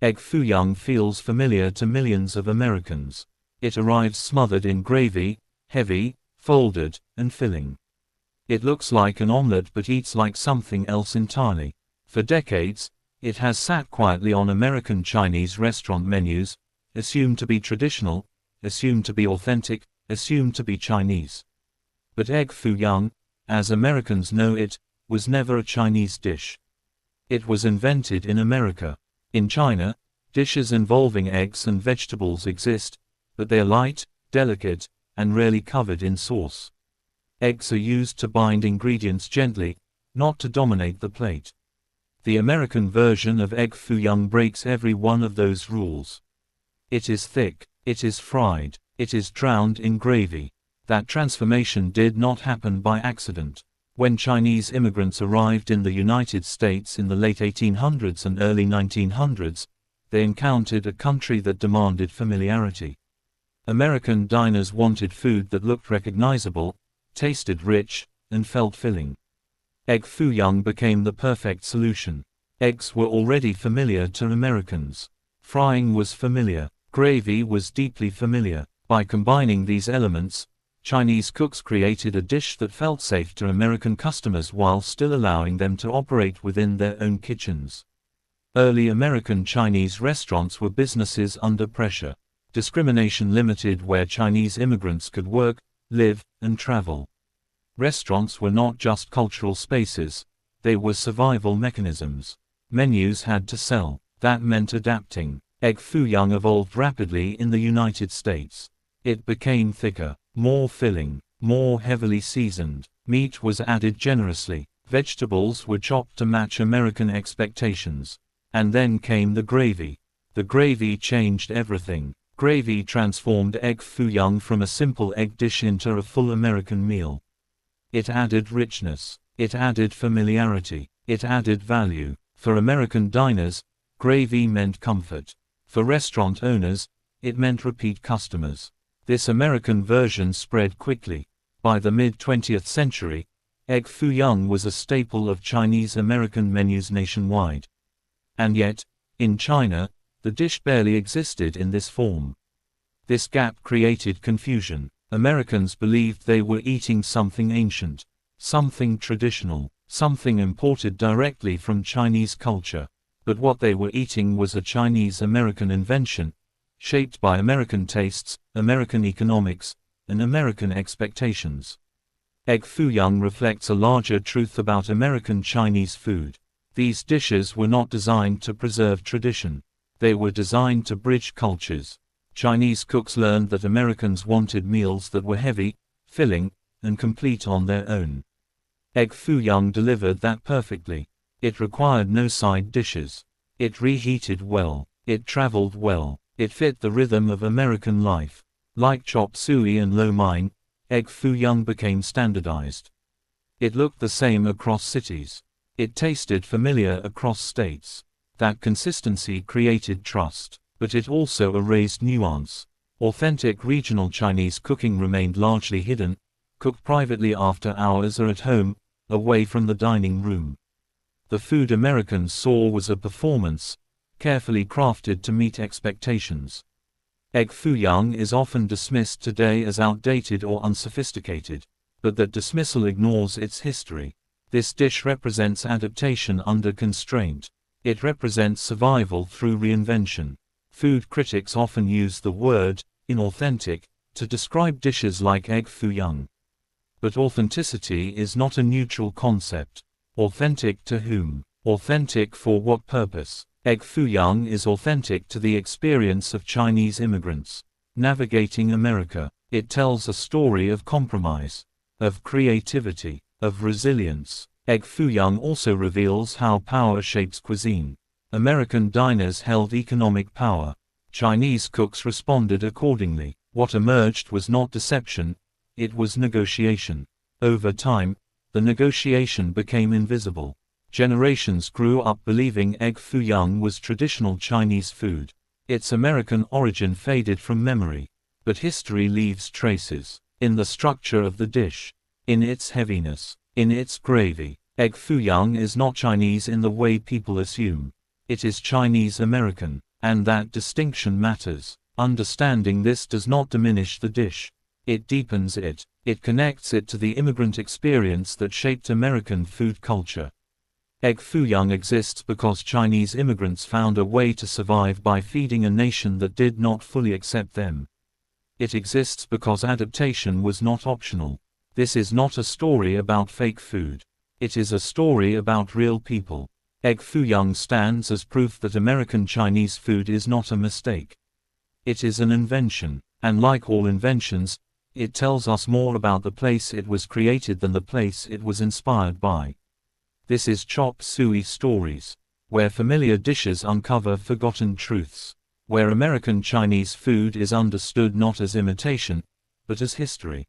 Egg Foo Young feels familiar to millions of Americans. It arrives smothered in gravy, heavy, folded, and filling. It looks like an omelet but eats like something else entirely. For decades, it has sat quietly on American Chinese restaurant menus, assumed to be traditional, assumed to be authentic, assumed to be Chinese. But Egg Foo Young, as Americans know it, was never a Chinese dish. It was invented in America. In China, dishes involving eggs and vegetables exist, but they are light, delicate, and rarely covered in sauce. Eggs are used to bind ingredients gently, not to dominate the plate. The American version of Egg Foo Young breaks every one of those rules. It is thick, it is fried, it is drowned in gravy. That transformation did not happen by accident. When Chinese immigrants arrived in the United States in the late 1800s and early 1900s, they encountered a country that demanded familiarity. American diners wanted food that looked recognizable, tasted rich, and felt filling. Egg Foo Young became the perfect solution. Eggs were already familiar to Americans. Frying was familiar. Gravy was deeply familiar. By combining these elements, Chinese cooks created a dish that felt safe to American customers while still allowing them to operate within their own kitchens. Early American Chinese restaurants were businesses under pressure. Discrimination limited where Chinese immigrants could work, live, and travel. Restaurants were not just cultural spaces, they were survival mechanisms. Menus had to sell. That meant adapting. Egg Foo Young evolved rapidly in the United States. It became thicker, more filling, more heavily seasoned. Meat was added generously. Vegetables were chopped to match American expectations. And then came the gravy. The gravy changed everything. Gravy transformed Egg Foo Young from a simple egg dish into a full American meal. It added richness. It added familiarity. It added value. For American diners, gravy meant comfort. For restaurant owners, it meant repeat customers. This American version spread quickly. By the mid-20th century, Egg Foo Young was a staple of Chinese-American menus nationwide. And yet, in China, the dish barely existed in this form. This gap created confusion. Americans believed they were eating something ancient, something traditional, something imported directly from Chinese culture. But what they were eating was a Chinese-American invention, shaped by American tastes, American economics, and American expectations. Egg Foo Young reflects a larger truth about American Chinese food. These dishes were not designed to preserve tradition. They were designed to bridge cultures. Chinese cooks learned that Americans wanted meals that were heavy, filling, and complete on their own. Egg Foo Young delivered that perfectly. It required no side dishes. It reheated well. It traveled well. It fit the rhythm of American life. Like Chop Suey and lo mein, Egg Foo Young became standardized. It looked the same across cities. It tasted familiar across states. That consistency created trust, but it also erased nuance. Authentic regional Chinese cooking remained largely hidden, cooked privately after hours or at home, away from the dining room. The food Americans saw was a performance, carefully crafted to meet expectations. Egg Foo Young is often dismissed today as outdated or unsophisticated, but that dismissal ignores its history. This dish represents adaptation under constraint. It represents survival through reinvention. Food critics often use the word inauthentic to describe dishes like Egg Foo Young. But authenticity is not a neutral concept. Authentic to whom? Authentic for what purpose? Egg Foo Young is authentic to the experience of Chinese immigrants navigating America. It tells a story of compromise, of creativity, of resilience. Egg Foo Young also reveals how power shapes cuisine. American diners held economic power. Chinese cooks responded accordingly. What emerged was not deception, it was negotiation. Over time, the negotiation became invisible. Generations grew up believing Egg Foo Young was traditional Chinese food. Its American origin faded from memory. But history leaves traces. In the structure of the dish. In its heaviness. In its gravy. Egg Foo Young is not Chinese in the way people assume. It is Chinese American. And that distinction matters. Understanding this does not diminish the dish. It deepens it. It connects it to the immigrant experience that shaped American food culture. Egg Foo Young exists because Chinese immigrants found a way to survive by feeding a nation that did not fully accept them. It exists because adaptation was not optional. This is not a story about fake food. It is a story about real people. Egg Foo Young stands as proof that American Chinese food is not a mistake. It is an invention, and like all inventions, it tells us more about the place it was created than the place it was inspired by. This is Chop Suey Stories, where familiar dishes uncover forgotten truths, where American Chinese food is understood not as imitation, but as history.